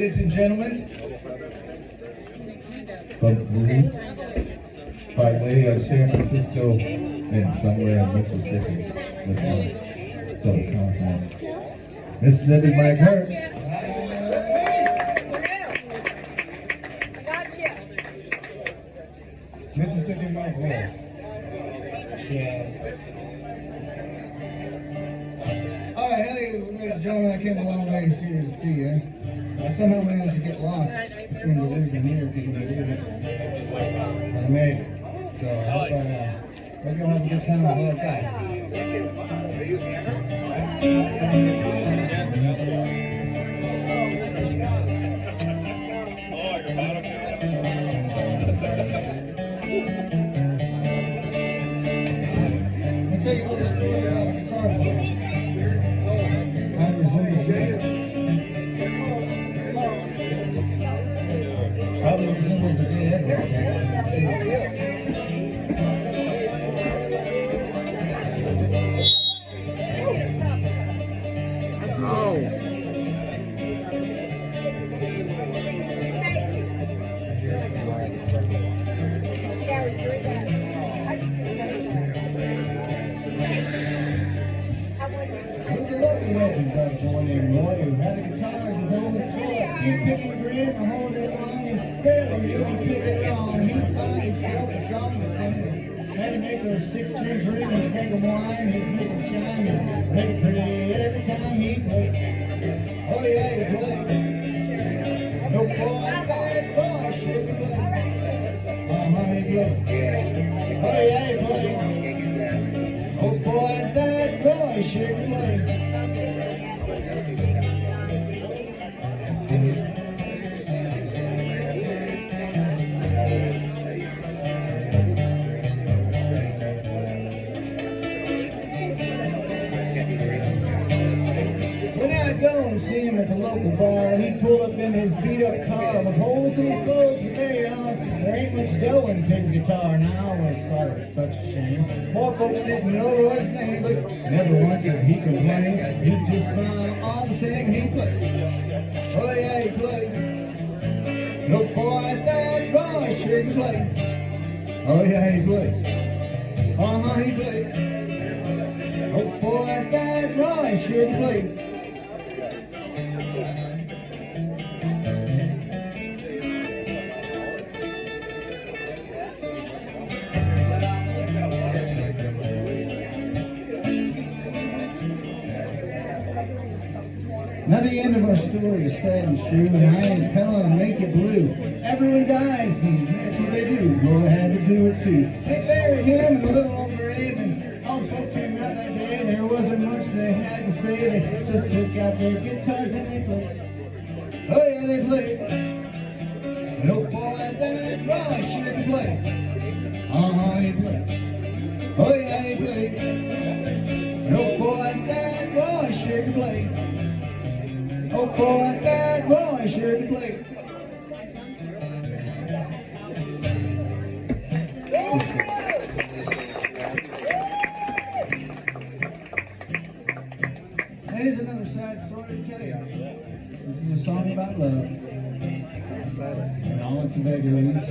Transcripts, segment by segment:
Ladies and gentlemen, from Duluth, by way of San Francisco and somewhere in Mississippi, with double consonants. Mississippi Mike Hurt. Mississippi Mike Hurt. Yeah. All right, hey, ladies and gentlemen, I came a long ways here to see you. I somehow managed to get lost between the Duluth and here, if you can believe it. I made it. So I hope you'll have a good time with all that. I'll tell you a little story about a guitar player. Kind of resembles Jay. Probably resembles the J. Edwards. Had to make those 6-string dreams, make them wine, he'd make them chime, and make it pretty every time he played. Oh yeah, he played. No boy, that boy should play. He played. Oh yeah, he played. Oh boy, that boy should play. Go and see him at the local bar, and he'd pull up in his beat-up car with holes in his clothes, but there you are. There ain't much dough in picking guitar, and I always thought it was such a shame. More folks didn't know his name, but never once did he complain. He'd just smile all the same, he played. Oh yeah, he played. No boy, that boy sure can play. Oh yeah, he played. He played. Oh boy, that boy sure can play. Now the end of our story is sad and true, and I ain't telling make it blue. Everyone dies, and that's what they do. Well, they had to do it too. They buried him in a little old grave, and all the folks came out that day. There wasn't much they had to say. They just took out their guitars and they played. Oh yeah, they played. No boy, that boy sure can play. He played. Oh yeah, he played. No boy, that boy sure can play. Oh boy, that boy sure can play. Here's another sad story to tell you. This is a song about love. And all its vagaries.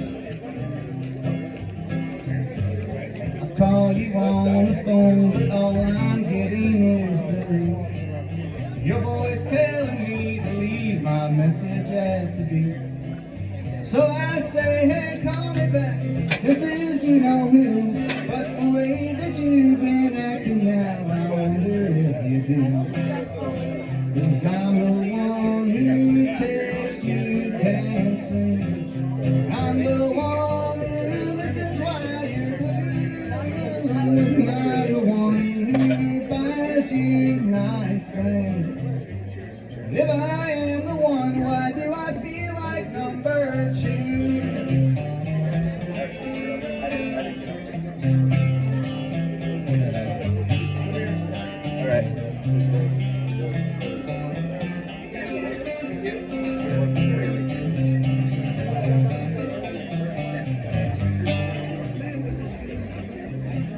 I call you on the phone, but all I'm getting is the ring. Your voice telling me to leave my message at the beat. So I say, hey, call me back. This is you know who. But the way that you've been acting now, I wonder if you do. 'Cause I'm the one who tells you can't sing. I'm the one who listens while you're blue. I'm the one who buys you nice things. If I am the one, why do I feel like number 2? All right.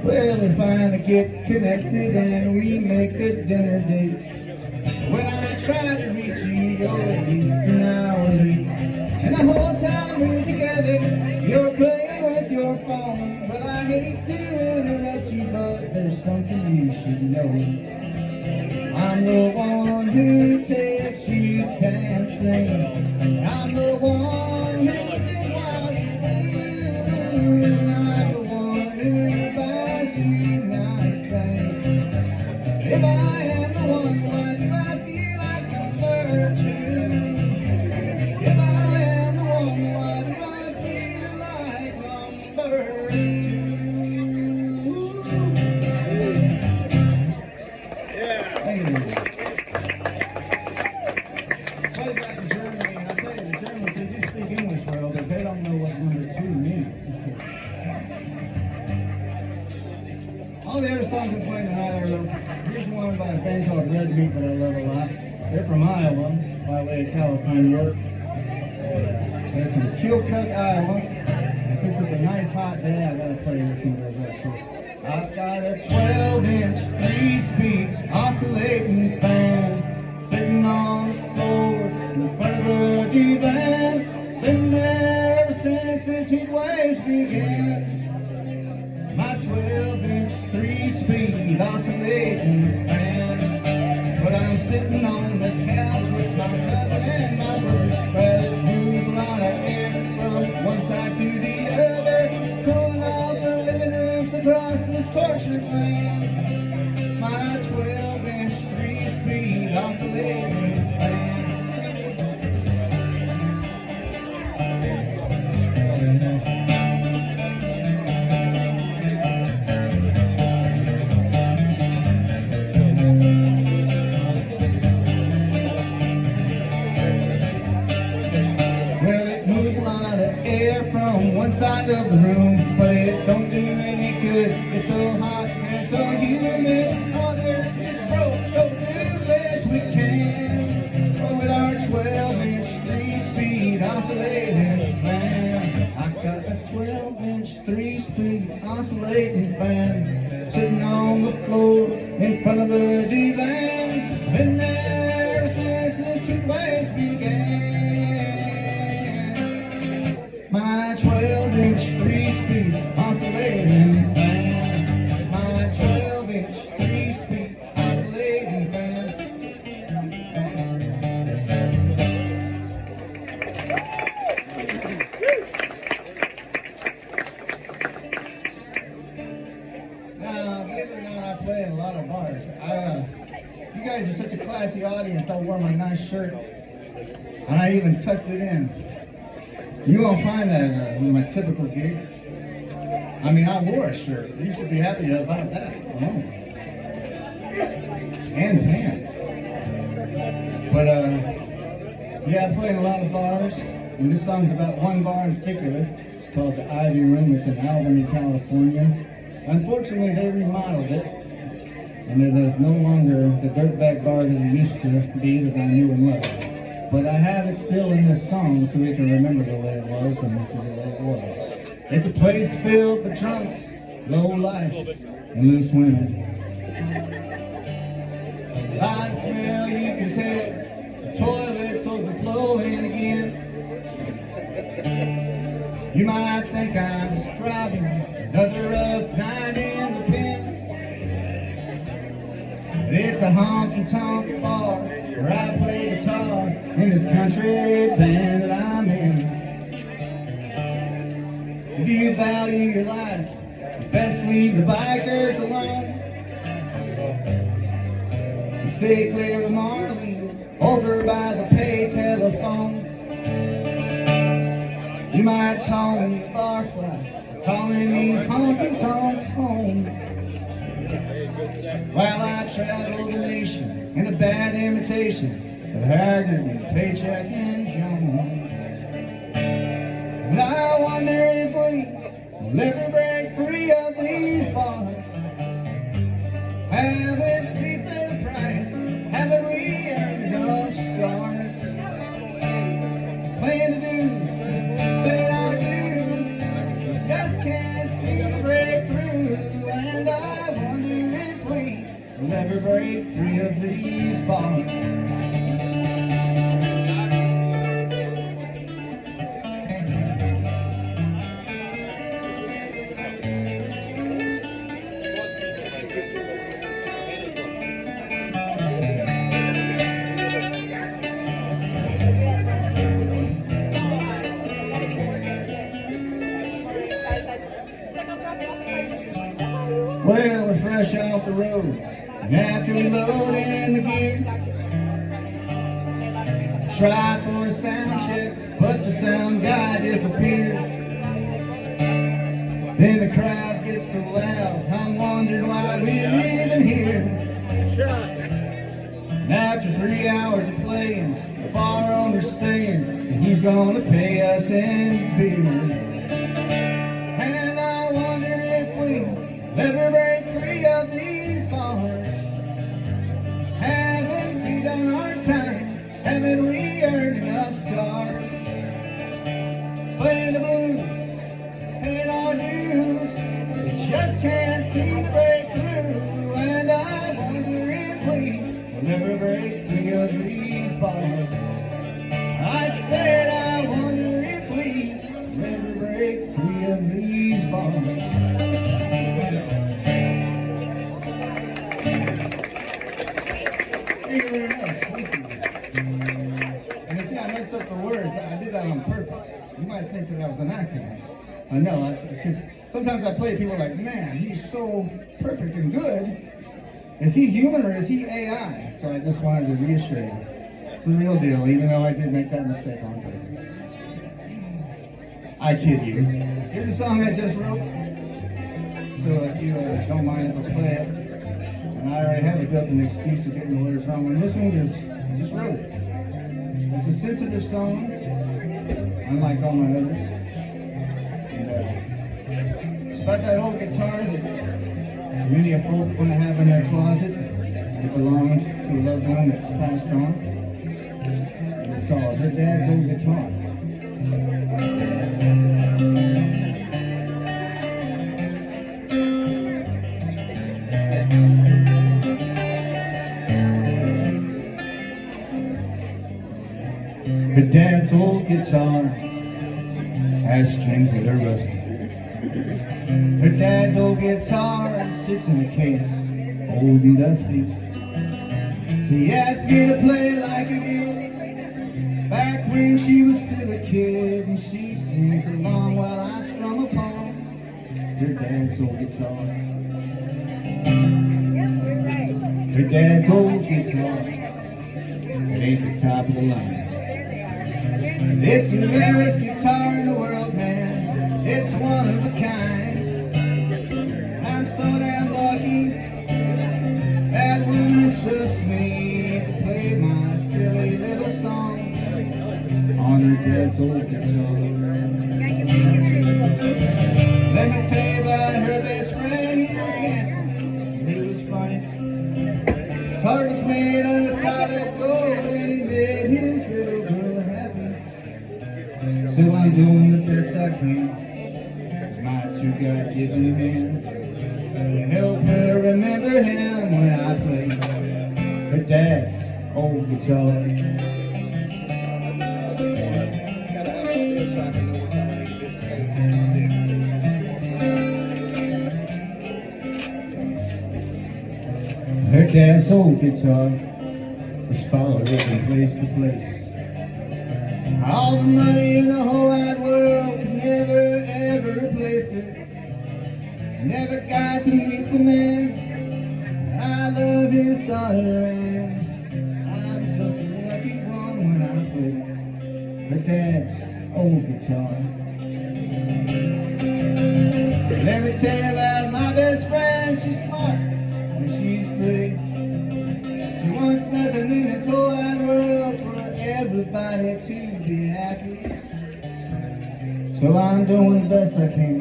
Well, we finally get connected and we make a dinner date. When I try to reach you, you're at least an hour And the whole time we're together, you're playing with your phone. Well, I hate to interrupt you, but there's something you should know. I'm the one who takes you dancing. I'm the one who sings while you do. I'm the one who buys you nice things. If I am the one, why do I feel like I'm virtue? If I am the one, why do I feel like I'm virtue? Way back in Germany, and I tell you, the Germans, they do speak English well, but they don't know what number 2 means. All the other songs I'm playing tonight are, here's one by a band called Red Meat that I love a lot. They're from Iowa, by way of California, New York. They're from Keokuk, Iowa. And since it's a nice hot day, I gotta play this one goes like this. I've got a 12-inch, 3-speed oscillating fan sitting on the floor in front of a divan. Been there ever since this heat waves began. My 12-inch, 3-speed oscillating fan. But I'm sitting on the couch with my cousin and my brother. Well, it moves a lot of air from one side to the other, cooling off the living rooms across this tortured land. My 12-inch, 3-speed oscillating fan. From one side of the room, but it don't do any good. It's so hot and so humid. All there is broke, so do the best we can. Oh, with our 12-inch, 3-speed oscillating fan. I got a 12-inch, 3-speed oscillating fan sitting on the floor in front of the divan. Been there since this heat waves began. My 12-inch, 3-speed oscillating fan. My 12-inch, 3-speed oscillating fan. Now, believe it or not, I play in a lot of bars. You guys are such a classy audience. I wore my nice shirt, and I even tucked it in. You won't find that in my typical gigs. I mean, I wore a shirt. You should be happy about that. Oh. And pants. But, yeah, I play in a lot of bars. And this song's about one bar in particular. It's called the Ivy Room. It's in Albany, California. Unfortunately, they remodeled it. And it is no longer the dirtbag bar that it used to be that I knew and loved. But I have it still in this song so we can remember the way it was, and this is the way it was. It's a place filled with drunks, low lifes, and loose women. By the smell you can tell the toilet's overflowing again. You might think I'm describing another rough night in the pen. But it's a honky-tonk bar where I play guitar in this country band that I'm in. If you value your life, you best leave the bikers alone. And stay clear of Marlene over by the pay telephone. You might call me a barfly, calling these honky-tonks home. While I travel the nation in a bad imitation of Haggard, Paycheck, and Jones. And I wonder if we will ever break free of these bars. Haven't we paid a price? Haven't we earned enough scars? Paying the dues, paying our dues, we just can't seem to break through. And I wonder if we will never break free of these bars. Well, we're fresh off the road, and after we load in the gear, try for a sound check, but the sound guy disappears. Then the crowd gets so loud, I'm wondering why we're even here. And after 3 hours of playing, the bar owner's saying that he's gonna pay us in beer. And I wonder if we'll ever break free of these bars. Haven't we done our time? Haven't we earned enough scars? Playing the blues, paying our dues, we just can't seem to break through. And I wonder if we will ever break free of these bars. I said I wonder if we will ever break free of these bars. Thank you very much. Thank you. And you see, I messed up the words. I did that on purpose. You might think that was an accident. I know, because sometimes I play, people are like, man, he's so perfect and good. Is he human or is he AI? So I just wanted to reassure you. It's the real deal, even though I did make that mistake on purpose. I kid you. Here's a song I just wrote. So if you don't mind if I play it. And I already have a built-in excuse of getting the words wrong. And this one I just wrote it. It's a sensitive song, unlike all my others. And it's about that old guitar that many of folk want to have in their closet. It belongs to a loved one that's passed on. And it's called Her Dad's Old Guitar. Her dad's old guitar has strings that are rusty. Her dad's old guitar sits in a case, old and dusty. She asked me to play like a did back when she was still a kid, and she sings along while I strum upon her dad's old guitar. Her dad's old guitar, it ain't the top of the line. It's the rarest guitar in the world, man. It's one of a kind. I'm so damn lucky that woman trusts me to play my silly little song on her dad's old guitar. Let me tell you about her best friend. He was handsome, he was funny. His heart was made of solid gold, and he made his little girl happy. So I'm doing the best I can with my two God-given hands to help her remember him when I play her dad's old guitar. Her dad's old guitar was followed from place to place. All the money in the whole wide world could never, ever replace it. Never got to meet the man. I love his daughter, and I'm such a lucky one when I play her dad's old guitar. Let me tell you about my best friend. She's smart and she's pretty. She wants nothing in this whole wide world for everybody to be happy. So I'm doing the best I can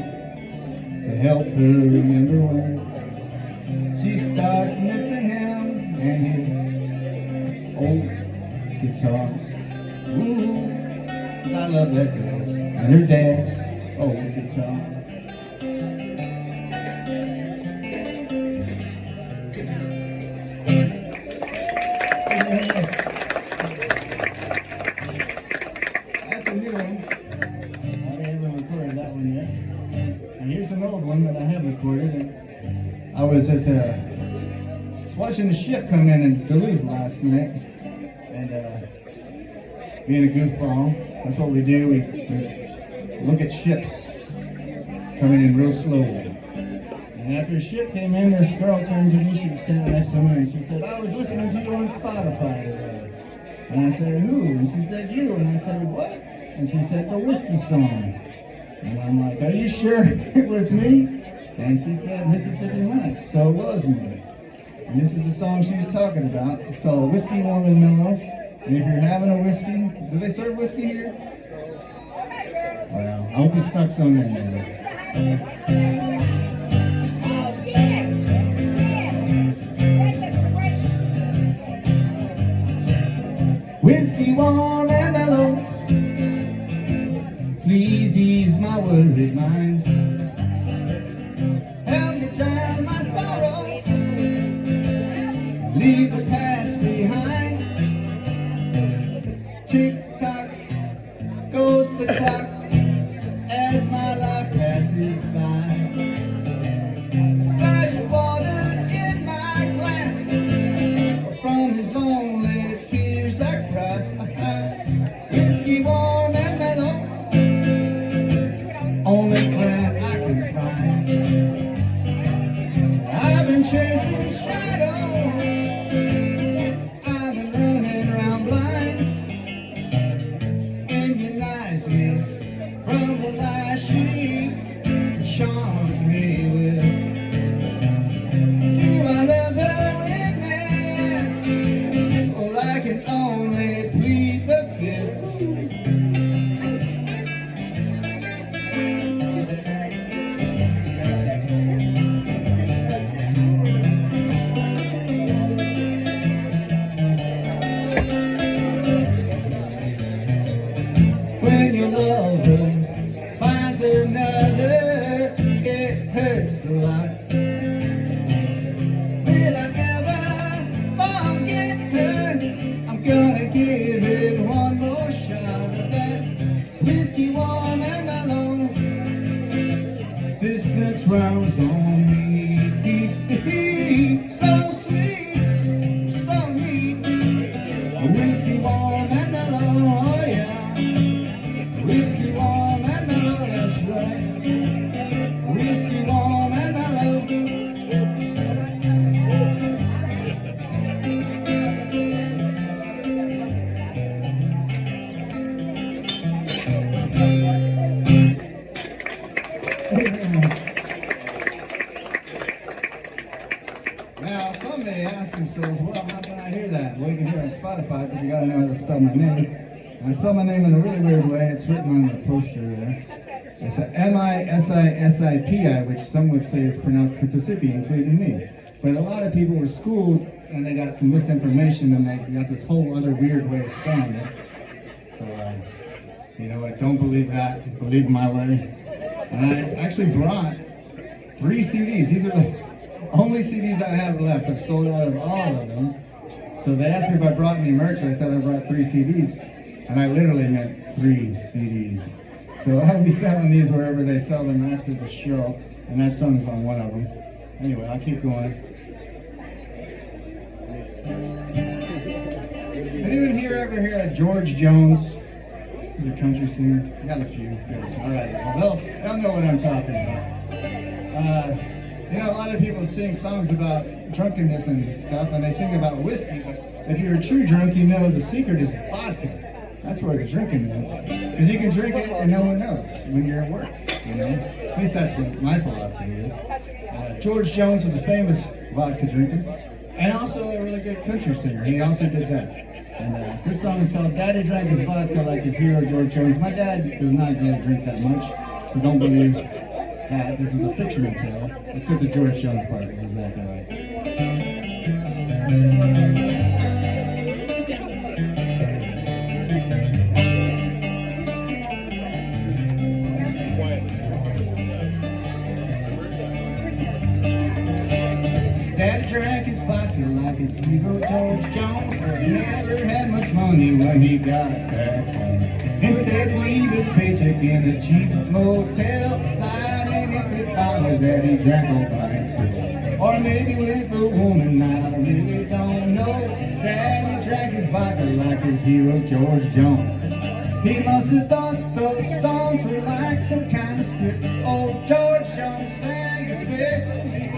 to help her remember when she starts missing him and his old guitar. Ooh, I love that girl and her dad's old guitar. That's a new one. I haven't recorded that one yet. And here's an old one that I have recorded. I was watching the ship come in Duluth last night, and being a goofball, that's what we do. We look at ships coming in real slowly. And And after the ship came in, this girl turned to me, she was standing next to me, and she said, I was listening to you on Spotify today. And I said, who? And she said, you. And I said, what? And she said, the Whiskey Song. And I'm like, are you sure it was me? And she said, Mississippi Mike. So it was me. And this is the song she was talking about. It's called Whiskey Warm and Mellow. And if you're having a whiskey, do they serve whiskey here? Well, I hope you stuck some in there. Whiskey warm and mellow, please ease my worried mind. Help me drown my sorrows, leave the past behind. Tick-tock goes the clock as my life passes by. Splash of water in my glass, from his lonely tears I cry. Whiskey warm and mellow, only friend I can find. I've been chasing shadows, I've been running around blind. Immunize me from the lies she charmed me with. Do I love her in this? Well, I can only plead the fifth. When your lover finds another, it hurts a lot. Will I ever forget her? I'm gonna give it one more shot of that whiskey warm and mellow. This next round's on me. So sweet, so neat. Whiskey warm and mellow, oh yeah. Whiskey warm and mellow, that's right. Whiskey warm and mellow. Now, some may ask themselves, well, how can I hear that? Well, you can hear it on Spotify, but you gotta know how to spell my name. I spell my name in a really weird way. It's written on the poster there. It's a M-I-S-I-S-I-P-I, which some would say it's pronounced Mississippi, including me. But a lot of people were schooled, and they got some misinformation, and they got this whole other weird way of spelling it. So, you know what, don't believe that. Believe my way. And I actually brought 3 CDs. These are the only CDs I have left. I've sold out of all of them. So they asked me if I brought any merch. I said I brought 3 CDs. And I literally meant 3 CDs. So I'll be selling these wherever they sell them after the show. And that song is on one of them. Anyway, I'll keep going. Anyone here ever hear of George Jones? He's a country singer. I got a few. Good. All right. Well, they'll know what I'm talking about. You know, a lot of people sing songs about drunkenness and stuff, and they sing about whiskey, but if you're a true drunk, you know the secret is vodka. That's where the drinking is. Because you can drink it and no one knows when you're at work, you know? At least that's what my philosophy is. George Jones was a famous vodka drinker, and also a really good country singer. He also did that. And this song is called Daddy Drank His Vodka Like His Hero, George Jones. My dad does not really drink that much, so don't believe that. This is a fictional tale, except the George Jones part is exactly right. Daddy drank his vodka like his hero George Jones. He never had much money when he got back home. Instead, leave his paycheck in a cheap motel, signing it with dollars that he drank all by himself. Or maybe with a woman, I really don't know. Daddy drank his vodka like his hero George Jones. He must have thought those songs were like some kind of script. Oh, George Jones sang especially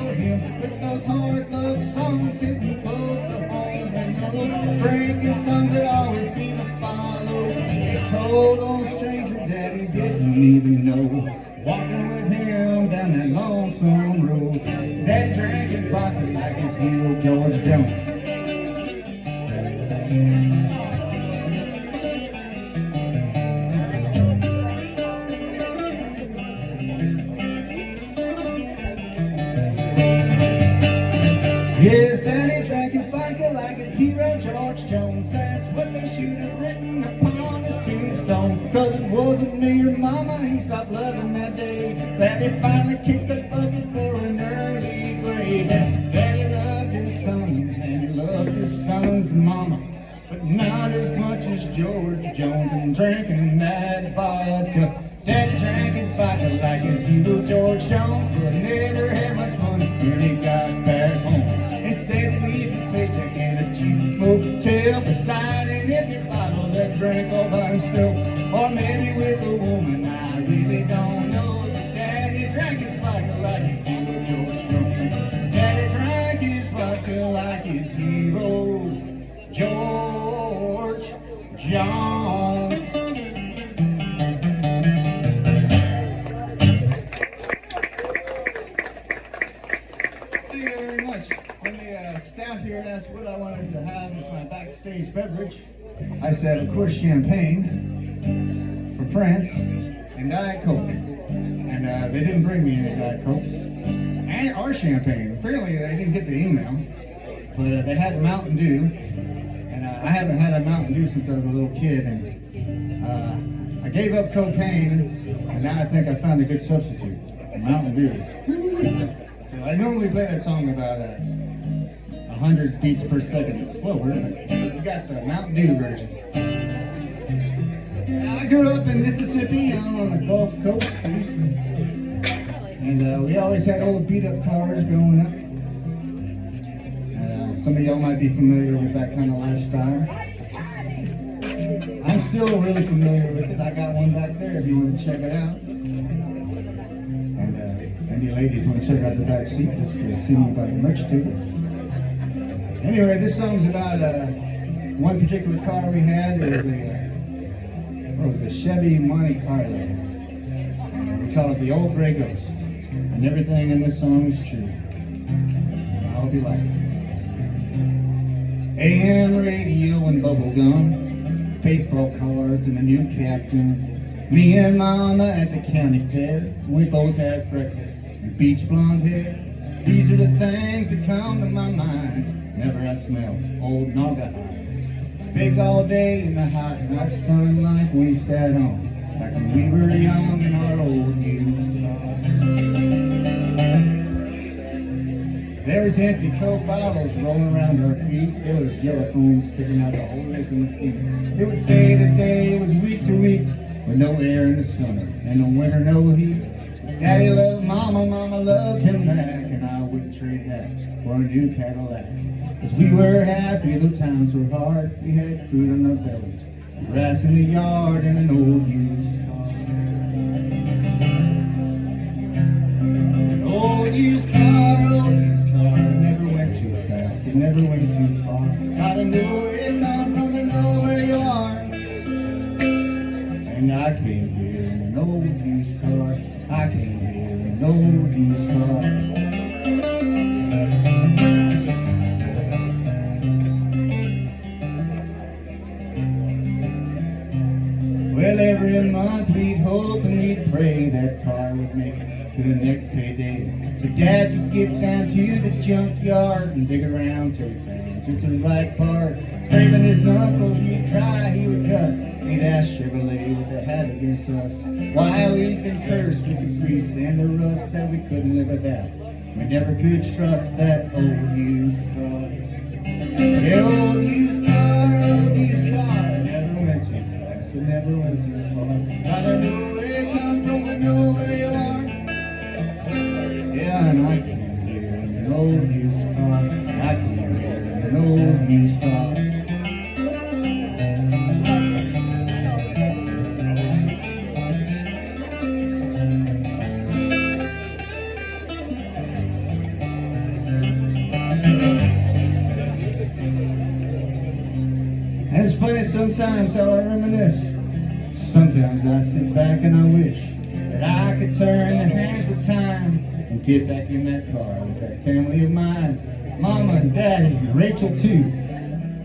those hard luck songs hitting close to home, and those drinking songs that always seem to follow. He told old stranger that he didn't even know, walking with him down that lonesome road. That drank his vodka like his hero George Jones. Yes, Danny drank his vodka like his hero George Jones. That's what they should have written upon his tombstone. Cause it wasn't me or mama he stopped loving that day, that he finally kicked the bucket for an early grave. Daddy loved his son and he loved his son's mama, but not as much as George Jones, and drinking that vodka. Daddy drank his vodka like his hero George Jones, but never had much money when he got back home. Instead he leaves his paycheck in a cheap motel beside an empty bottle that drank all by himself, or maybe with a woman, I really don't know. Daddy drank his vodka like his hero George Jones. Daddy drank his vodka like his hero George Jones. Thank you very much. When the staff here asked what I wanted to have as my backstage beverage, I said, of course, champagne from France and Diet Coke. And they didn't bring me any Diet Cokes and or champagne. Apparently, they didn't get the email, but they had Mountain Dew, and I haven't had a Mountain Dew since I was a little kid. And I gave up cocaine, and now I think I found a good substitute, Mountain Dew. So I normally play that song about 100 beats per second slower, but we got the Mountain Dew version. I grew up in Mississippi on the Gulf Coast, and we always had old beat-up cars growing up. Some of y'all might be familiar with that kind of lifestyle. I'm still really familiar with it. I got one back there if you want to check it out. And you ladies want to check out the back seat, just see me by the merch table. Anyway, this song's about one particular car we had. It was a Chevy Monte Carlo. We call it the Old Gray Ghost. And everything in this song is true. I hope you like it. AM radio and bubble gum, baseball cards and a new captain. Me and Mama at the county fair, we both had freckles and beach blonde hair. These are the things that come to my mind whenever I smell old Naugahyde. It's big all day in the hot sunlight we sat on, like when we were young in our old used car. There was empty Coke bottles rolling around our feet. There was yellow foam sticking out the holes in the seats. It was day to day, it was week to week, with no air in the summer, and no winter, no heat. Daddy loved Mama, Mama loved him back, and I wouldn't trade that for a new Cadillac. Cause we were happy, though times were hard. We had food on our bellies, grass in the yard, and an old used car. An old used car, it never went too fast, it never went too far. Gotta know where you come from and know where you are. And I came here in an old used car. I came here in an old used car. Well, every month we'd hope and we'd pray that car would make it to the next payday, so Dad could get down to the junkyard and dig around till he found just the right part. Scraping his knuckles, he'd cry, he would cuss. He'd ask Chevrolet what they had against us, while we'd been cursed with the grease and the rust that we couldn't live without. We never could trust that old used car. The old used car, it never went too fast, it never went too far. Gotta know where you come from and know where you are. Yeah, and I came here in an old used car. I came here in an old used car. Sometimes how I reminisce. Sometimes I sit back and I wish that I could turn the hands of time and get back in that car with that family of mine. Mama and Daddy and Rachel too.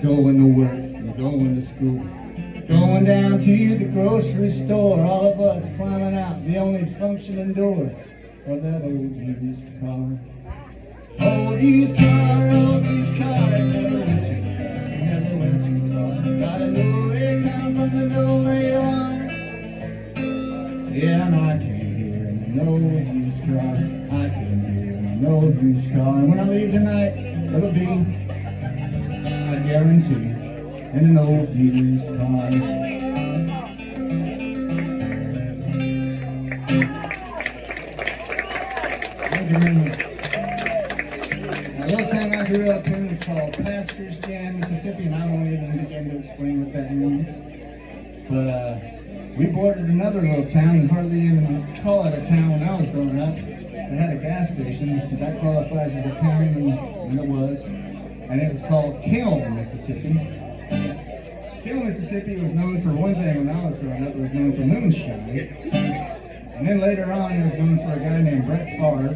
Going to work and going to school. Going down to the grocery store. All of us climbing out the only functioning door of that old used car. Old used car, never went too fast, never went too far. Gotta know where you come from to know where you are. Yeah, and I can't hear in an old used car. I can't hear in an old used car. And when I leave tonight, it'll be, I guarantee, in an old used car. Thank you very much. The little town I grew up in is called Pastors Jam, Mississippi, and I won't even begin to explain what that means. But we bordered another little town and hardly even call it a town when I was growing up. They had a gas station, that qualifies as a town, and it was. And it was called Kiln, Mississippi. Kiln, Mississippi was known for one thing when I was growing up. It was known for moonshine. And then later on, it was known for a guy named Brett Favre,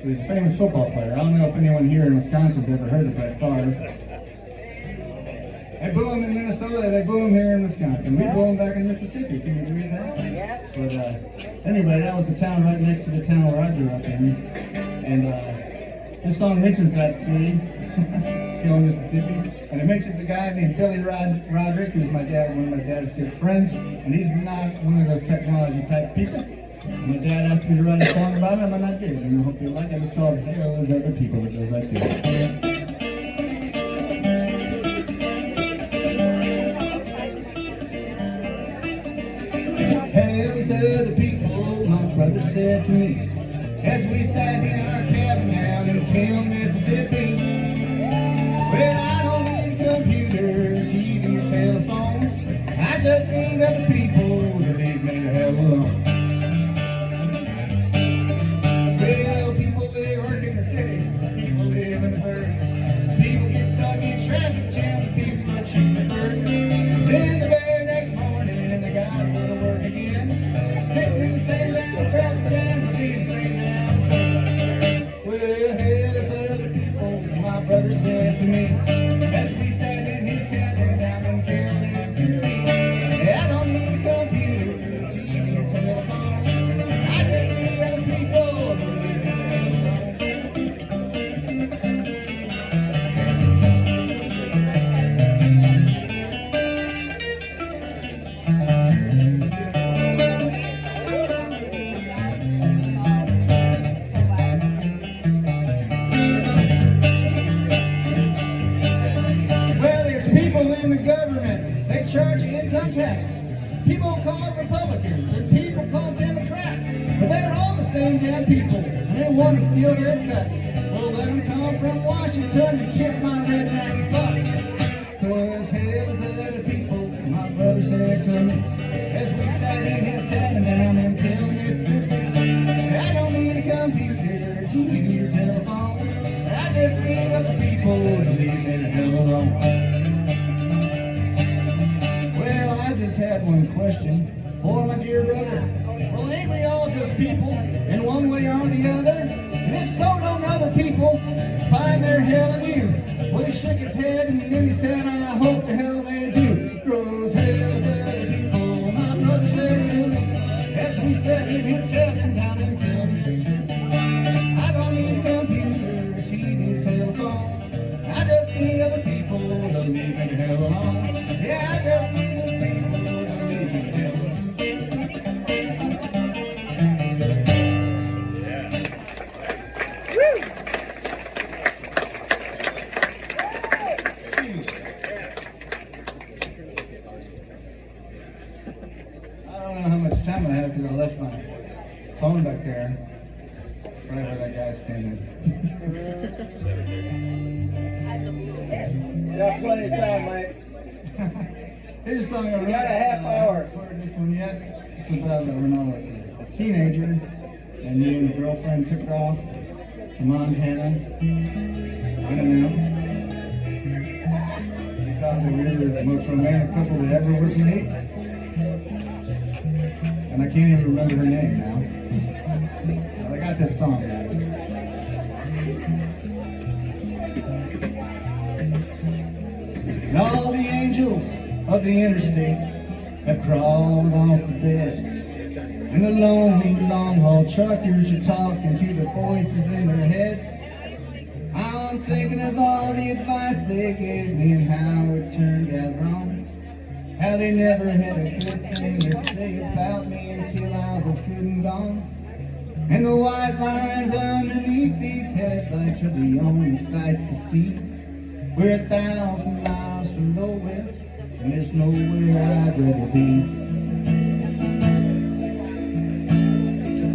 who was a famous football player. I don't know if anyone here in Wisconsin has ever heard of Brett Favre. They boo him in Minnesota, they boo him here in Wisconsin. We boo him back in Mississippi. Can you believe that? But anyway, that was the town right next to the town where I grew up in. And this song mentions that city, Kiln, Mississippi. And it mentions a guy named Billy Roderick, who's one of my dad's good friends. And he's not one of those technology type people. My dad asked me to write a song about him, and I did. And I hope you like it. It's called Hail as Other People. It goes like this. Hail to the people, my brother said to me, as we sat in our cabin down in Kiln, Mississippi. Well, I don't need computers, TV, or telephone. I just need other people to leave me the hell alone. Well, people, they work in the city, people live in the birds. People get stuck in traffic jams, and people start shooting the birds. Then the very next morning, they gotta go to work again. Sitting in the same damn traffic jams, and being the same damn truck. Well, hell, there's other people, my brother said to me, as we sat in his cabin down in Kiln, Mississippi. I don't need a computer, TV, or telephone. I just need other people to leave me alone. In the government, they charge income tax. People call it Republicans and people call it Democrats, but they're all the same damn people, and they want to steal their cut. Well, let them come from Washington and kiss my redneck butt. Cause hell is other people, my brother said to me, as we sat in his cabin down in Kiln, Mississippi. I don't need a computer, TV, or telephone. I just need other people to leave me the hell alone. I just had one question for my dear brother. Well, ain't we all just people in one way or the other? And if so, don't other people find their hell in you? Well, he shook his head and then he said, I hope the hell they do. Grows hell's other people, my brother said to me, as we sat in his cabin down in Kiln, Mississippi. I don't need a computer, TV, telephone. I just need other people to leave me the hell alone. Yeah, I just need time I have because I left my phone back there, right where that guy's standing. Got plenty of time, Mike. Here's a song I wrote. We got a half hour. I haven't recorded this one yet. It's about when I was a teenager, and me and a girlfriend took off to Montana. I don't know. thought that we were the most romantic couple that ever was made. And I can't even remember her name now. Well, I got this song out. And all the angels of the interstate have crawled off the bed. And the lonely long-haul truckers are talking to the voices in their heads. I'm thinking of all the advice they gave me and how it turned out wrong. How they never had a good thing to say about me until I was good and gone. And the white lines underneath these headlights are the only sights to see. We're 1,000 miles from nowhere, and there's nowhere I'd rather be.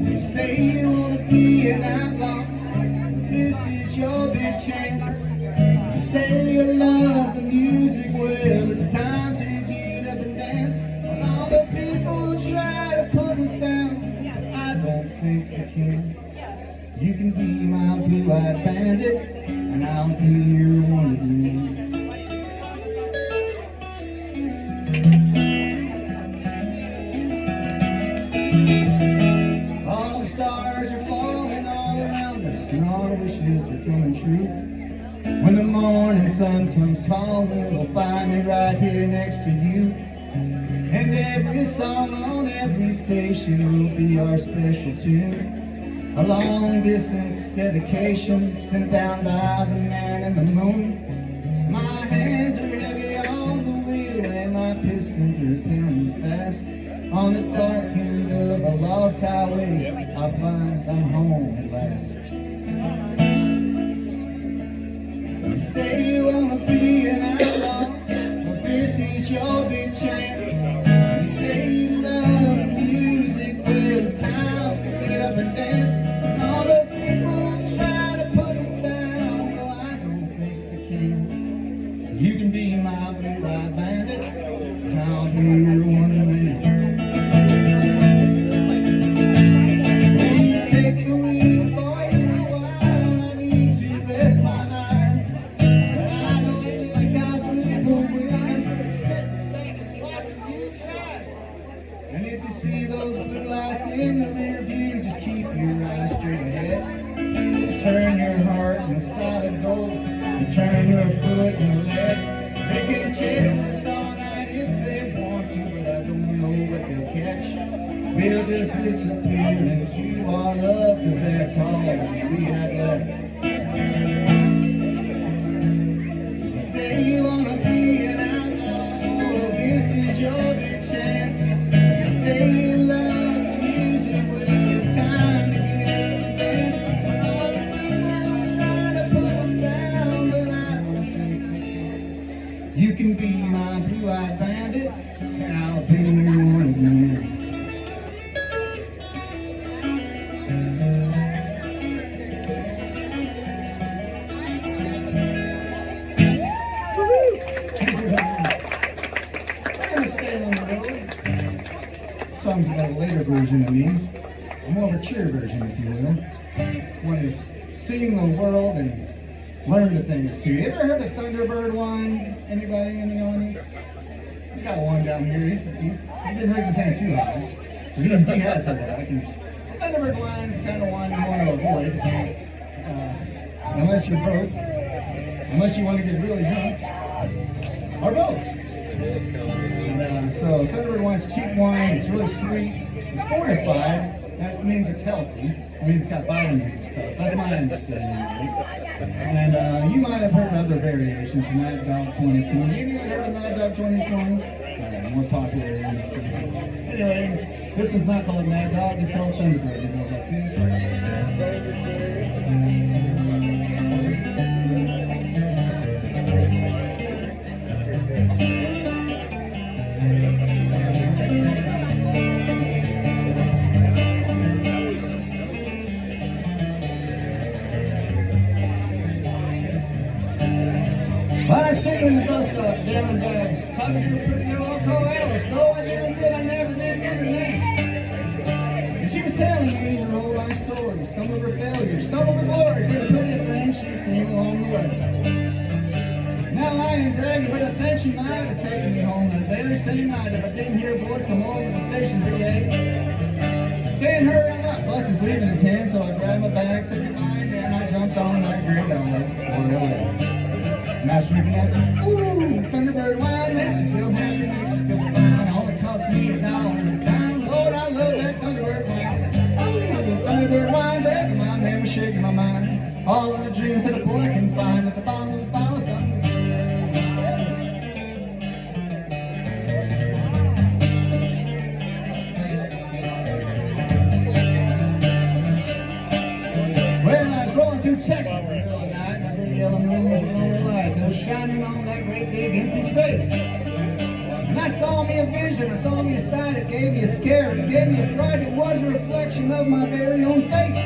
You say you want to be an outlaw, but this is your big chance. You say you love the music, well, it's time to get up and dance. And all the people who try to put us down, I don't think they can. You can be my blue-eyed bandit, and I'll be your wonderland. All the stars are falling all around us, and all our wishes are coming true. When the morning sun comes calling, we'll find me right here next to you. And every song on every station will be our special tune. A long-distance dedication sent down by the man in the moon. My hands are heavy on the wheel and my pistons are pounding fast. On the dark end of a lost highway, I find I'm home at last. You say you want to be an outlaw, but this is your big chance. You say you love music, well, it's time to get up and dance. You can be my blue-eyed bandit, and I'll be your wonderland. When you take the wheel for a little while, I need to rest my eyes. But I don't feel like I sleep when I'm just sitting back and watching you drive. And if you see those blue lights in the rear view, just keep your eyes straight ahead. Turn your heart in a solid gold, and turn your foot in the lead. They can chase us all night if they want to, but I don't know what they'll catch. We'll just disappear into our love, 'cause that's all we have left. You say you wanna be an outlaw, this is your big chance. You say you love music, well, it's time to get up and dance. All the people trying to put us down, but I don't think they can. You can be my blue-eyed bandit, and I'll be your wonderland. I'm gonna stay on the road. This song's about a later version of me, a more mature version, if you will. One is seeing the world and learn a thing or two. You ever heard of Thunderbird Wine? Anybody in the audience? We got one down here. He didn't raise his hand too high. So he has heard that. Thunderbird Wine is kind of one you want to avoid. Unless you're broke. Unless you want to get really drunk. Or both. And, so Thunderbird Wine's cheap wine. It's really sweet. It's fortified. That means it's healthy. I mean, it's got vitamins and stuff. That's my understanding. And you might have heard other variations of Mad Dog 2020. Anyone heard of Mad Dog 2020? More popular in this country. Anyway, this one's not called Mad Dog. It's called Thunderbird. It goes like this. I was sitting in the bus stop down in Dallas, talking to a pretty girl I'll call Alice. No, I didn't get, I never did get her name. And she was telling me her whole life story, some of her failures, some of her glories, and pretty things she'd seen along the way. Now I ain't bragging, but I think that she might have taken me home that very same night if I didn't hear boys come over to the station for 8. Saying hurry up, bus is leaving at 10, so I grabbed my bag, said goodbye, and then I jumped on that great dollar for LA. Now she's looking at me, ooh, Thunderbird wine makes you feel happy, makes you feel fine. Only cost me $1 a time. Lord, I love that Thunderbird wine. Ooh, Thunderbird wine, back in my memory, shaking my mind. All of the dreams that a boy can find at the bottom of the bottle of Thunderbird. Well, I was rolling through Texas in the middle of the night, my big yellow moon was the only light that was shining on that great big empty space. And I saw me a vision, I saw me a sight, it gave me a scare, it gave me a fright, it was a reflection of my very own face.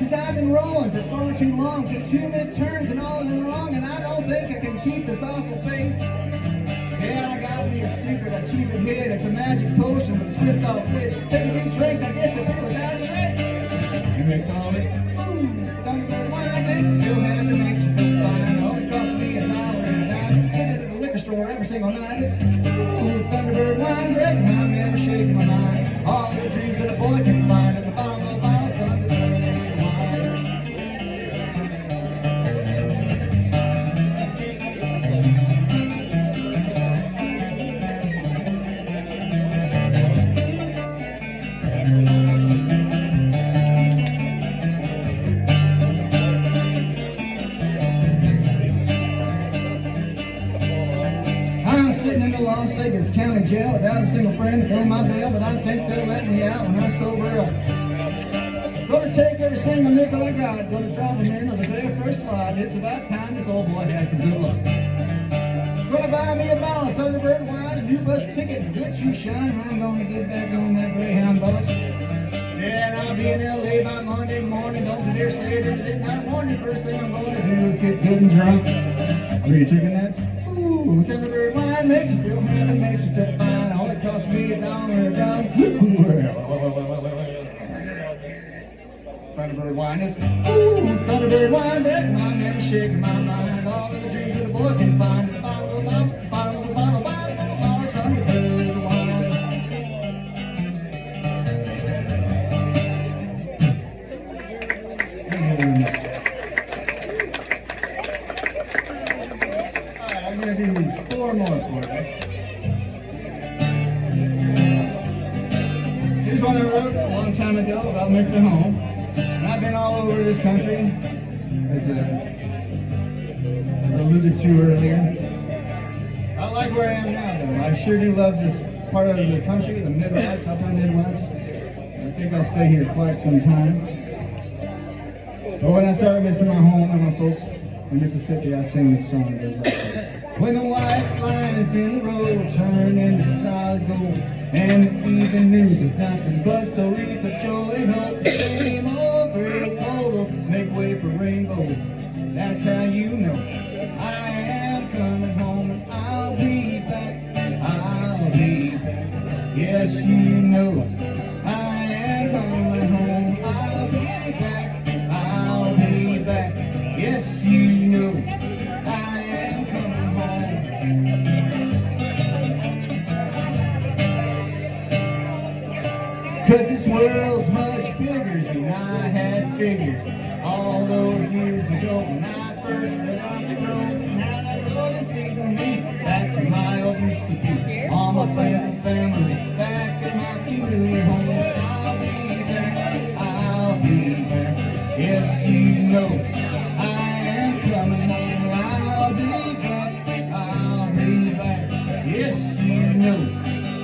Cause I've been rolling for far too long, took 2-minute turns and all of them wrong, and I don't think I can keep this awful face. Yeah, I got me a secret, I keep it hid, it's a magic potion with a twist off lid. Take a few drinks, I disappear without a trace. You may call it, ooh, Thunderbird wine makes you feel happy, makes you feel fine. Only cost me $1 and a dime. Get it at the liquor store every single night. It's, ooh, Thunderbird wine, breaking my memory, shaking my mind. All the dreams that a boy can find at the bottom of a bottle of Thunderbird wine. I'm sitting in the Las Vegas County Jail without a single friend to fill my bail, but I think they'll let me out when I sober up. Gonna take every single nickel I got, gonna drop them in on the very first slide. It's about time this old boy had some good luck. Gonna buy me a bottle of Thunderbird wine, a new bus ticket, and good shoe shine. I'm gonna get back on that Greyhound bus. Yeah, and I'll be in LA by Monday morning. Don't you dare say it every midnight morning. First thing I'm gonna do is get good and drunk. Are you taking that? Ooh, Thunderbird wine makes you feel happy, makes you feel fine. All it cost me $1 a dime. Thunderbird wine is, ooh, Thunderbird wine, back my memory, shaking my mind. All of the dreams that a boy can find at the bottom of a bottle, bottom of a bottle, bottom of a bottle, Thunderbird wine. I'm going to do 4 more for you. Here's one I wrote a long time ago about Mr. Home. And I've been all over this country, as alluded to earlier. I like where I am now, though. I sure do love this part of the country, the Midwest, upper Midwest. I think I'll stay here quite some time. But when I start missing my home and my folks in Mississippi, I sing this song. It goes like this. When the white line is in the road, turn into solid gold, and the evening news is nothing but stories of joy and hope. The same old great old make way for rainbows. That's how you know I am coming home, and I'll be back. I'll be back. Yes, you know I am coming home. I'll be back. I'll be back. Yes, you know. Cause this world's much bigger than I had figured all those years ago when I first set out the road. Now that road is leading me back to my old roots to be. All my friends and family, back to my familiar home. I'll be back, I'll be back. Yes, you know I am coming home. I'll be back, I'll be back. Yes, you know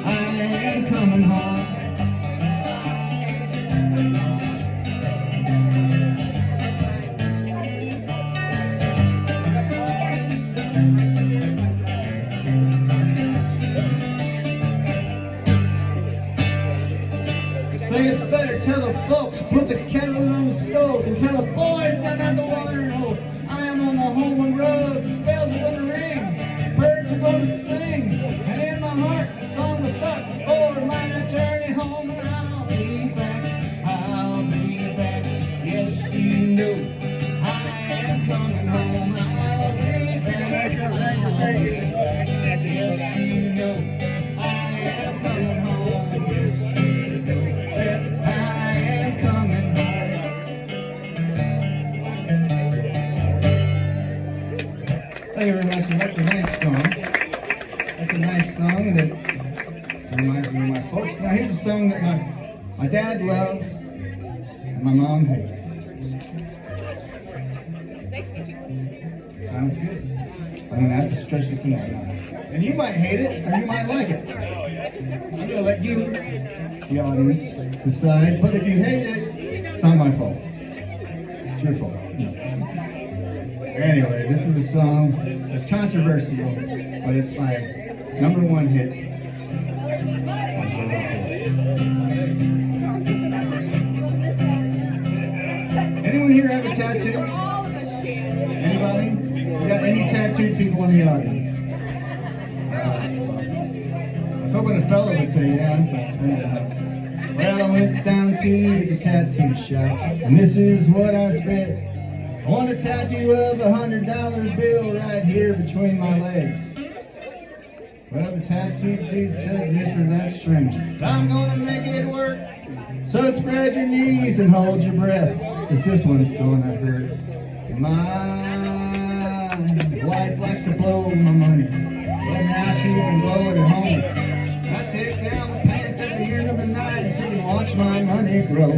I am coming home. So you better tell the folks, put the kettle on the stove, and tell the boys I'm not the water hole. I am on the homeward road, the spells are gonna ring, birds are gonna sing, and in my heart the song will start for my journey home. And I'll be back, I'll be back. Yes, you know I am coming home. I'll be back. song that my dad loves and my mom hates. Sounds good. I'm going to have to stretch this enough now. And you might hate it, or you might like it. I'm going to let you, the audience, decide. But if you hate it, it's not my fault. It's your fault. No. Anyway, this is a song that's controversial, but it's my #1 hit. Anyone here have a tattoo? Anybody? We got any tattooed people in the audience? I was hoping a fellow would say yeah. Well, I went down to the tattoo shop, and this is what I said. I want a tattoo of $100 bill right here between my legs. Well, the tattoo dude said, "Mister, that's strange, but I'm gonna make it work. So spread your knees and hold your breath, 'cause this one's gonna hurt. My wife likes to blow my money, but now she can blow it at home. I take down my pants at the end of the night and she can watch my money grow.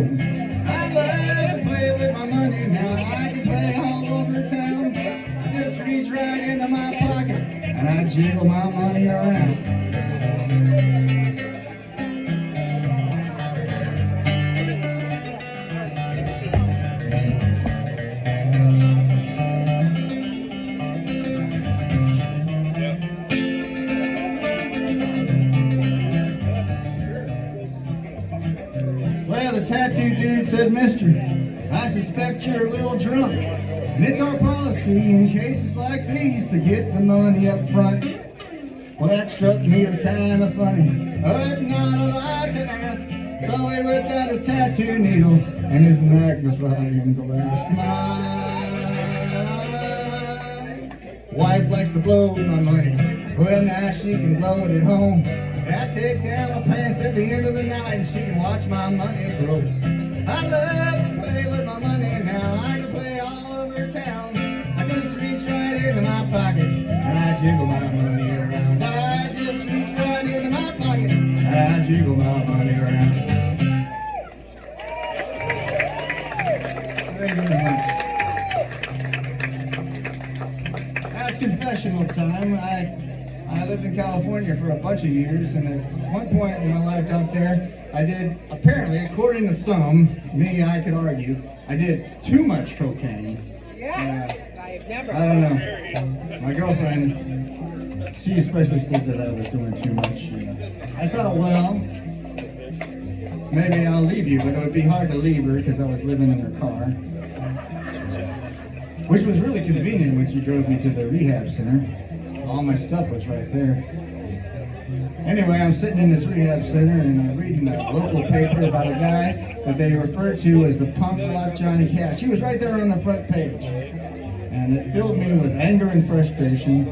I love to play with my money now. I can play all over town. I just reach right into my pocket and I jiggle my money around." Well, the tattoo dude said, "Mister, I suspect you're a little drunk, and it's our policy in cases like these to get the money up front." Well, that struck me as kind of funny, but not a lot to ask. So he whipped out his tattoo needle and his magnifying glass. My wife likes to blow my money, well now she can blow it at home. I take down my pants at the end of the night and she can watch my money grow. I love to play with my money now. I can play all over town. I just reach right into my pocket and I jiggle my money around. I just reach right into my pocket and I jiggle my money around. Thank you very much. That's confessional time. I lived in California for a bunch of years, and at one point in my life out there, I did, apparently, according to some, me, I could argue, I did too much cocaine. Yes, I've never. I don't know. My girlfriend, she especially said that I was doing too much. I thought, well, maybe I'll leave you, but it would be hard to leave her because I was living in her car. Which was really convenient when she drove me to the rehab center. All my stuff was right there. Anyway, I'm sitting in this rehab center and I'm reading a local paper about a guy that they refer to as the punk rock Johnny Cash. He was right there on the front page. And it filled me with anger and frustration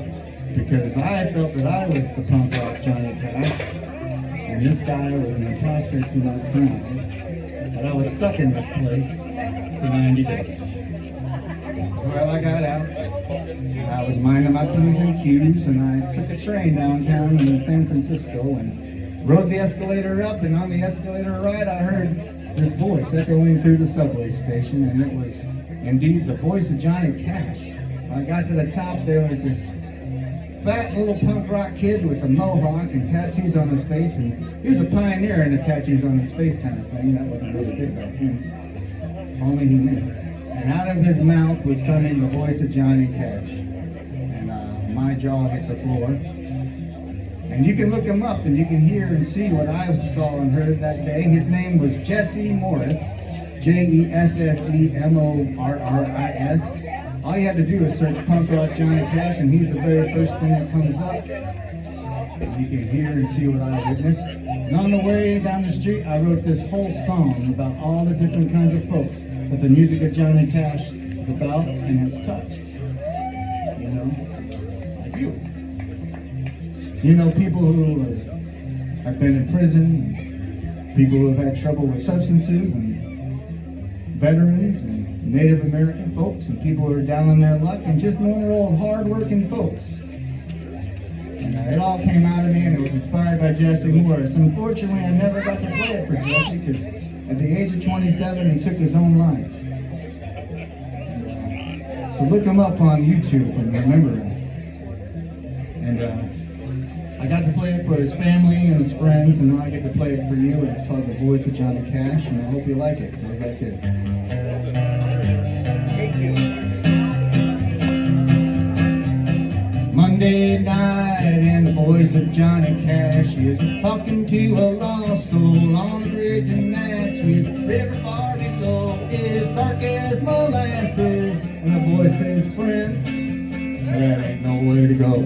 because I felt that I was the punk rock Johnny Cash. And this guy was an imposter to my crown. But I was stuck in this place for 90 days. Well, I got out. I was minding my P's and Q's, and I took a train downtown in San Francisco and rode the escalator up, and on the escalator ride, I heard this voice echoing through the subway station, and it was indeed the voice of Johnny Cash. When I got to the top, there was this fat little punk rock kid with a mohawk and tattoos on his face, and he was a pioneer in the tattoos on his face kind of thing. That wasn't really big back then. Only he knew. And out of his mouth was coming the voice of Johnny Cash. And my jaw hit the floor. And you can look him up and you can hear and see what I saw and heard that day. His name was Jesse Morris, Jessemorris. All you have to do is search punk rock Johnny Cash and he's the very first thing that comes up. And you can hear and see what I witnessed. And on the way down the street, I wrote this whole song about all the different kinds of folks that the music of Johnny Cash is about and has touched. You know, like you. You know, people who have been in prison, people who have had trouble with substances, and veterans, and Native American folks, and people who are down on their luck, and just normal old hard-working folks. And It all came out of me, and it was inspired by Jesse Morris. Unfortunately, I never got to play it for Jesse because at the age of 27, he took his own life. So look him up on YouTube and remember him. And I got to play it for his family and his friends, and now I get to play it for you. And it's called The Voice of Johnny Cash, and I hope you like it. It goes like this. Thank you. Monday night, and the voice of Johnny Cash is talking to a lost soul on the bridge in Natchez. River far below is dark as molasses, and the voice says, friend, that ain't nowhere to go.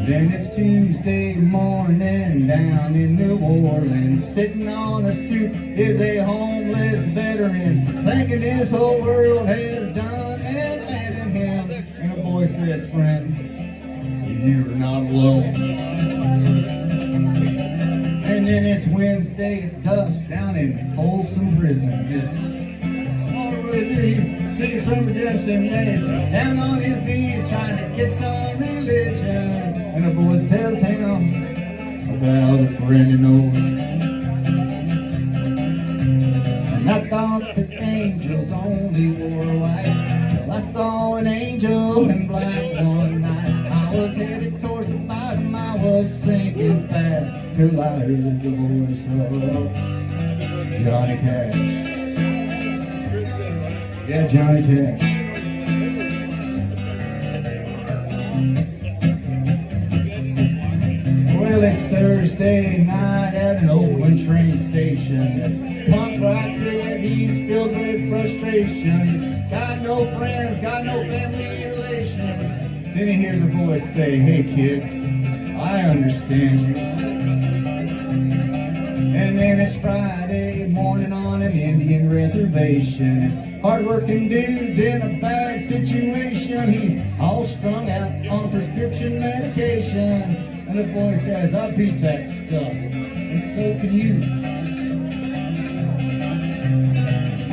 Then it's Tuesday morning down in New Orleans. Sitting on a stoop is a homeless veteran, thinking this whole world has done and abandoned him. And a voice says, friend, you're not alone. And then it's Wednesday at dusk down in Folsom Prison. Yes. All the way through these cities from redemption, yes. Down on his knees trying to get some religion. And a voice tells him about a friend he knows. And I thought that angels only wore white, till I saw an angel in black one night. I was headed towards the bottom, I was sinking fast, till I heard the voice of Johnny Cash. Yeah, Johnny Cash. Well, it's Thursday night at an Oakland train station. This punk rock kid, he's filled with frustration. He's got no friends, got no family relations. Then he hears a voice say, hey kid, I understand you. And then it's Friday morning on an Indian reservation. It's hard-working dudes in a bad situation. He's all strung out on prescription medication. And the voice says, I beat that stuff, and so can you.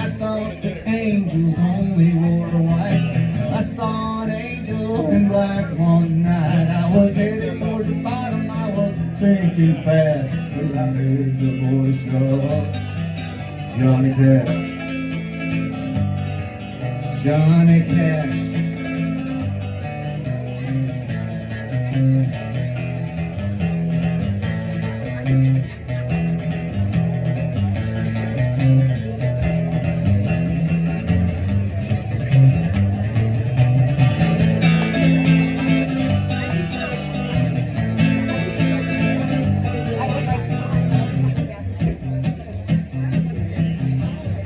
I thought that angels only wore white. I saw an angel in black one night. I was headed towards the bottom, I was sinking fast, till I heard the voice of Johnny Cash. Johnny Cash.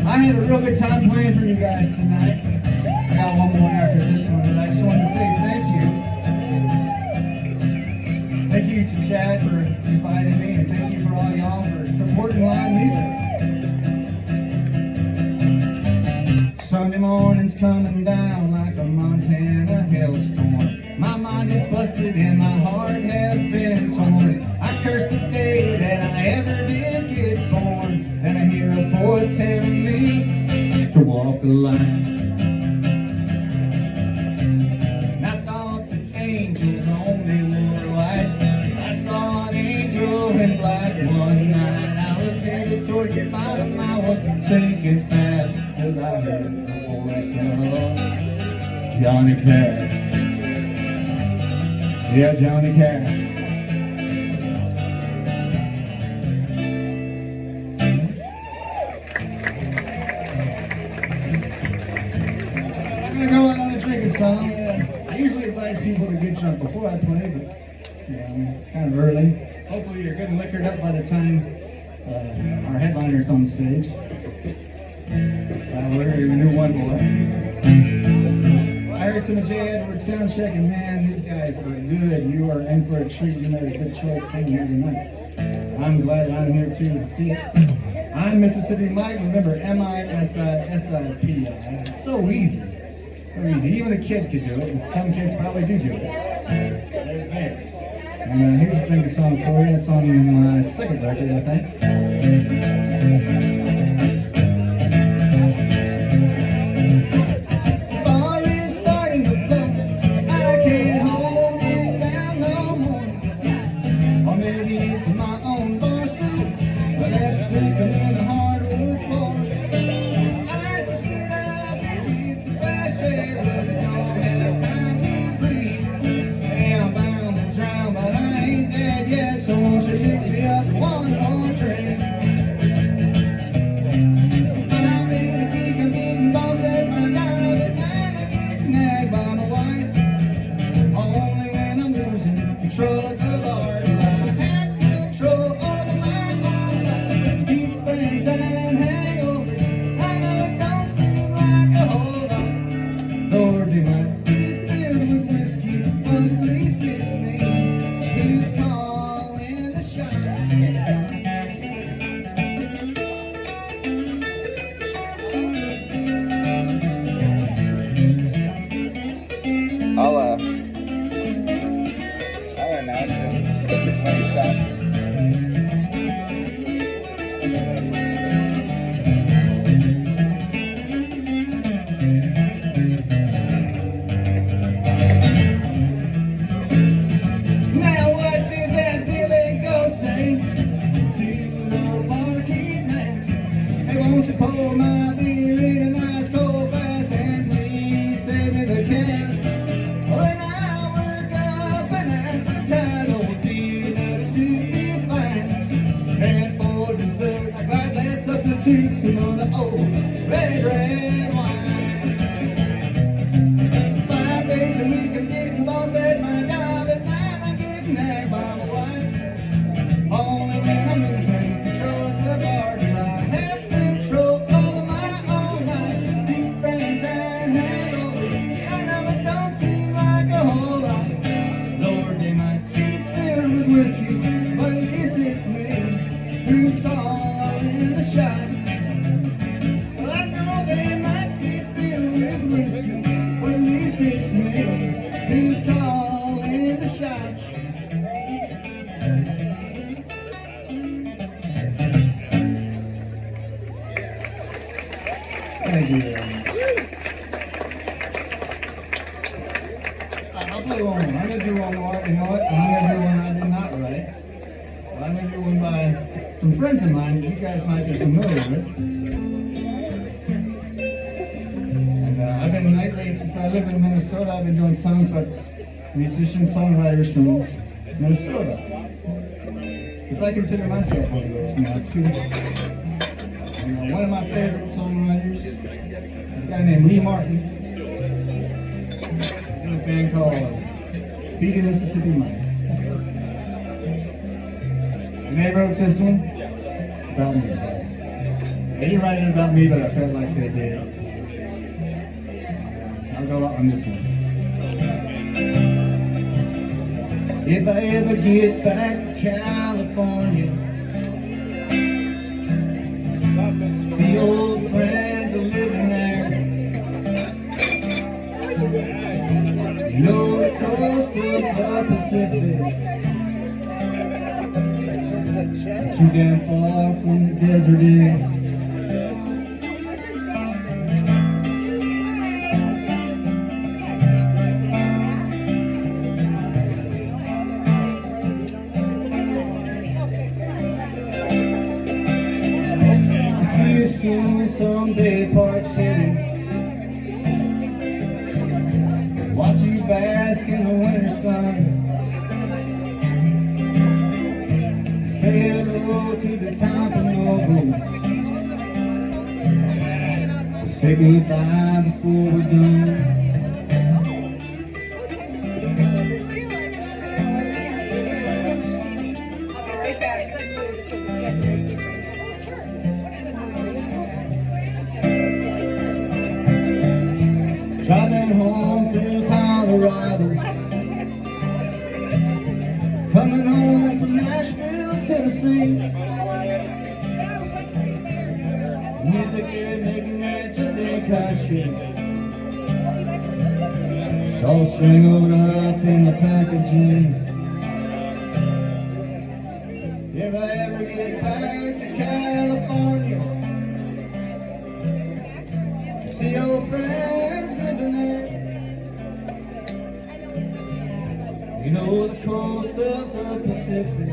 I had a real good time playing for you guys tonight. I got one more after this one, and I just wanted to say thank you. Thank you to Chad for inviting me, and thank you for all y'all for supporting live music. Sunday morning's coming down like a Montana hailstorm. My mind is busted and my heart has been torn. I curse the day that I ever did get born. And I hear a voice telling me to walk the line. And I thought that angels only wore white. I saw an angel in black one night. I was headed toward the bottom, I was sinking fast, till I heard the voice of Johnny Cash. Yeah, Johnny Cash. I'm gonna go out on a drinking song. I usually advise people to get drunk before I play, but it's kind of early. Hopefully you're good and liquored up by the time our headliner's on stage. We're your new one boy. I heard some of J. Edwards sound check, and man, these guys are good. You are in for a treat. You made a good choice coming here tonight. I'm glad I'm here too to see it. I'm Mississippi Mike. Remember, Mississippi. It's so easy. So easy. Even a kid could do it, and some kids probably do it. They're advanced. And here's a big song for you. It's on my second record, I think. Bar is starting to flow. I can't hold suits and on the old red wine. 5 days a week I'm getting boss at my job. At night I'm getting nagged by my wife. Only when I'm losing control of the bar do I have control over my own life. Deep friends and hangovers, I know it don't seem like a whole lot. Lord, they might be filled with whiskey, but at least it's me who's calling the shots. Well, I know they might be filled with whiskey, but at least it's me who's calling the shots. Thank you. I'll play one more. I'm gonna do one more. You know what? I'm gonna do one I did not write. Well, I'm gonna do one by some friends of mine that you guys might be familiar with. And I've been lately, since I live in Minnesota, I've been doing songs with musicians, songwriters from Minnesota. If I consider myself one of those now too. And, one of my favorite songwriters, a guy named Lee Martin, in a band called Beat Mississippi Mine. And they wrote this one about me. They didn't write it about me, but I felt like they did. I'll go out on this one. If I ever get back to California, see old friends are living there. You know the coast of the Pacific, too damn far from the desert air. See you soon someday, Park City. Watch you bask in the winter sun. Say hello to the Pompano. Say goodbye before we're done. Driving home through Colorado, coming home from Nashville, Tennessee. Music is making that just ain't country. It's all strangled up in the packaging. If I ever get back to California, see old friends living there. You know the coast of the Pacific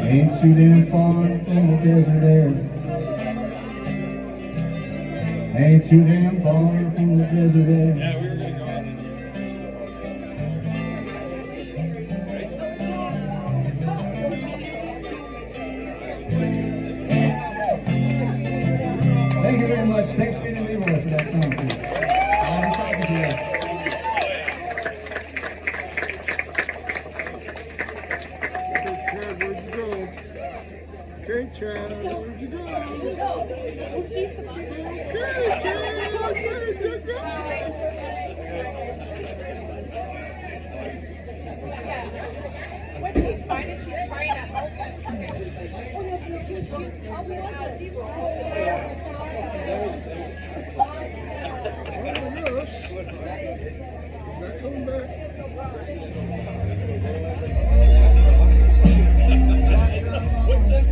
ain't too damn far from the desert air. Ain't too damn far from the desert air. Yeah, we were gonna go out and Thank you very much. Thanks for being Leroy for that song, too. I'll be talking to you. Okay, Chad, where'd you go? Okay, Chad, where'd you go? When she's finding, she's trying to help. She's helping out people. Not coming back. What's that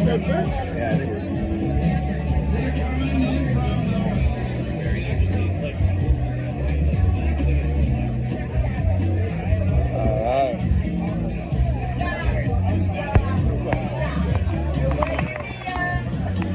That's it? Yeah, I think we're